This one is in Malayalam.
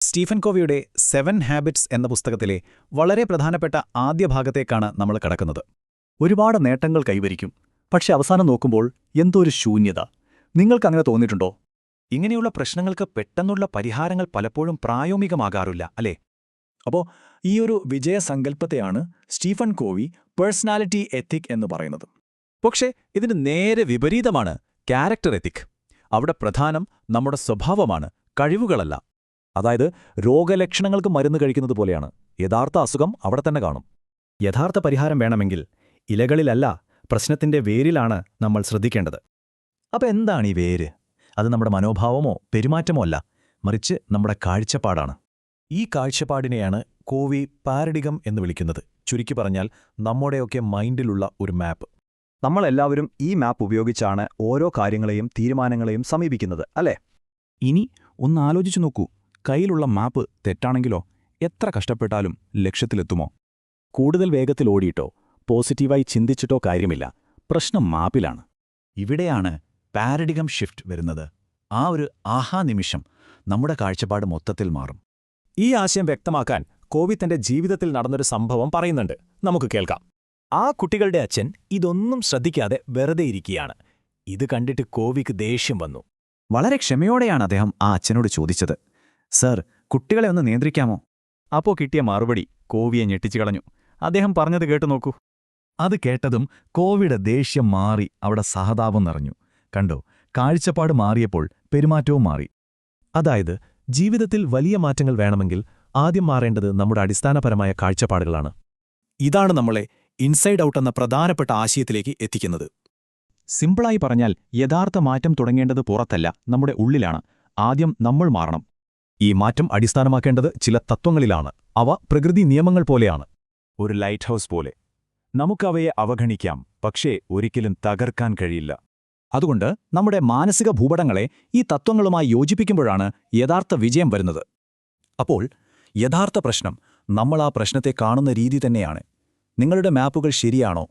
സ്റ്റീഫൻ കോവിയുടെ 7 ഹാബിറ്റ്സ് എന്ന പുസ്തകത്തിലെ വളരെ പ്രധാനപ്പെട്ട ആദ്യ ഭാഗത്തേക്കാണ് നമ്മൾ കടക്കുന്നത്. ഒരുപാട് നേട്ടങ്ങൾ കൈവരിക്കും, പക്ഷെ അവസാനം നോക്കുമ്പോൾ എന്തോ ഒരു ശൂന്യത. നിങ്ങൾക്കങ്ങനെ തോന്നിയിട്ടുണ്ടോ? ഇങ്ങനെയുള്ള പ്രശ്നങ്ങൾക്ക് പെട്ടെന്നുള്ള പരിഹാരങ്ങൾ പലപ്പോഴും പ്രായോഗികമാകാറില്ല, അല്ലേ? അപ്പോൾ ഈയൊരു വിജയസങ്കല്പത്തെയാണ് സ്റ്റീഫൻ കോവി പേഴ്സണാലിറ്റി എത്തിക് എന്ന് പറയുന്നത്. പക്ഷേ ഇതിന് നേരെ വിപരീതമാണ് ക്യാരക്ടർ എത്തിക്. അവിടെ പ്രധാനം നമ്മുടെ സ്വഭാവമാണ്, കഴിവുകളല്ല. അതായത് രോഗലക്ഷണങ്ങൾക്ക് മരുന്ന് കഴിക്കുന്നത് പോലെയാണ്. യഥാർത്ഥ അസുഖം അവിടെ തന്നെ കാണും. യഥാർത്ഥ പരിഹാരം വേണമെങ്കിൽ ഇലകളിലല്ല, പ്രശ്നത്തിന്റെ വേരിലാണ് നമ്മൾ ശ്രദ്ധിക്കേണ്ടത്. അപ്പോൾ എന്താണ് ഈ വേര്? അത് നമ്മുടെ മനോഭാവമോ പെരുമാറ്റമോ അല്ല, മറിച്ച് നമ്മുടെ കാഴ്ചപ്പാടാണ്. ഈ കാഴ്ചപ്പാടിനെയാണ് കോവി പാരഡിഗം എന്ന് വിളിക്കുന്നത്. ചുരുക്കി പറഞ്ഞാൽ നമ്മുടെയൊക്കെ മൈൻഡിലുള്ള ഒരു മാപ്പ്. നമ്മളെല്ലാവരും ഈ മാപ്പ് ഉപയോഗിച്ചാണ് ഓരോ കാര്യങ്ങളെയും തീരുമാനങ്ങളെയും സമീപിക്കുന്നത്, അല്ലേ? ഇനി ഒന്ന് ആലോചിച്ചു നോക്കൂ, കയ്യിലുള്ള മാപ്പ് തെറ്റാണെങ്കിലോ എത്ര കഷ്ടപ്പെട്ടാലും ലക്ഷ്യത്തിലെത്തുമോ? കൂടുതൽ വേഗത്തിൽ ഓടിയിട്ടോ പോസിറ്റീവായി ചിന്തിച്ചിട്ടോ കാര്യമില്ല. പ്രശ്നം മാപ്പിലാണ്. ഇവിടെയാണ് പാരഡിഗം ഷിഫ്റ്റ് വരുന്നത്. ആ ഒരു ആഹാ നിമിഷം നമ്മുടെ കാഴ്ചപ്പാട് മൊത്തത്തിൽ മാറും. ഈ ആശയം വ്യക്തമാക്കാൻ കോവി തന്റെ ജീവിതത്തിൽ നടന്നൊരു സംഭവം പറയുന്നുണ്ട്. നമുക്ക് കേൾക്കാം. ആ കുട്ടികളുടെ അച്ഛൻ ഇതൊന്നും ശ്രദ്ധിക്കാതെ വെറുതെ ഇരിക്കുകയാണ്. ഇത് കണ്ടിട്ട് കോവിക്ക് ദേഷ്യം വന്നു. വളരെ ക്ഷമയോടെയാണ് അദ്ദേഹം ആ അച്ഛനോട് ചോദിച്ചത്, സർ, കുട്ടികളെ ഒന്ന് നിയന്ത്രിക്കാമോ? അപ്പോൾ കിട്ടിയ മറുപടി കോവിയെ ഞെട്ടിച്ചു കളഞ്ഞു. അദ്ദേഹം പറഞ്ഞത് കേട്ടു നോക്കൂ. അത് കേട്ടതും കോവിയുടെ ദേഷ്യം മാറി, അവിടെ സഹതാപം നിറഞ്ഞു. കണ്ടോ, കാഴ്ചപ്പാട് മാറിയപ്പോൾ പെരുമാറ്റവും മാറി. അതായത് ജീവിതത്തിൽ വലിയ മാറ്റങ്ങൾ വേണമെങ്കിൽ ആദ്യം മാറേണ്ടത് നമ്മുടെ അടിസ്ഥാനപരമായ കാഴ്ചപ്പാടുകളാണ്. ഇതാണ് നമ്മളെ ഇൻസൈഡ് ഔട്ട് എന്ന പ്രധാനപ്പെട്ട ആശയത്തിലേക്ക് എത്തിക്കുന്നത്. സിമ്പിളായി പറഞ്ഞാൽ യഥാർത്ഥ മാറ്റം തുടങ്ങേണ്ടത് പുറത്തല്ല, നമ്മുടെ ഉള്ളിലാണ്. ആദ്യം നമ്മൾ മാറണം. ഈ മാറ്റം അടിസ്ഥാനമാക്കേണ്ടത് ചില തത്വങ്ങളിലാണ്. അവ പ്രകൃതി നിയമങ്ങൾ പോലെയാണ്. ഒരു ലൈറ്റ് ഹൗസ് പോലെ. നമുക്കവയെ അവഗണിക്കാം, പക്ഷേ ഒരിക്കലും തകർക്കാൻ കഴിയില്ല. അതുകൊണ്ട് നമ്മുടെ മാനസിക ഭൂപടങ്ങളെ ഈ തത്വങ്ങളുമായി യോജിപ്പിക്കുമ്പോഴാണ് യഥാർത്ഥ വിജയം വരുന്നത്. അപ്പോൾ യഥാർത്ഥ പ്രശ്നം നമ്മൾ ആ പ്രശ്നത്തെ കാണുന്ന രീതി തന്നെയാണ്. നിങ്ങളുടെ മാപ്പുകൾ ശരിയാണോ?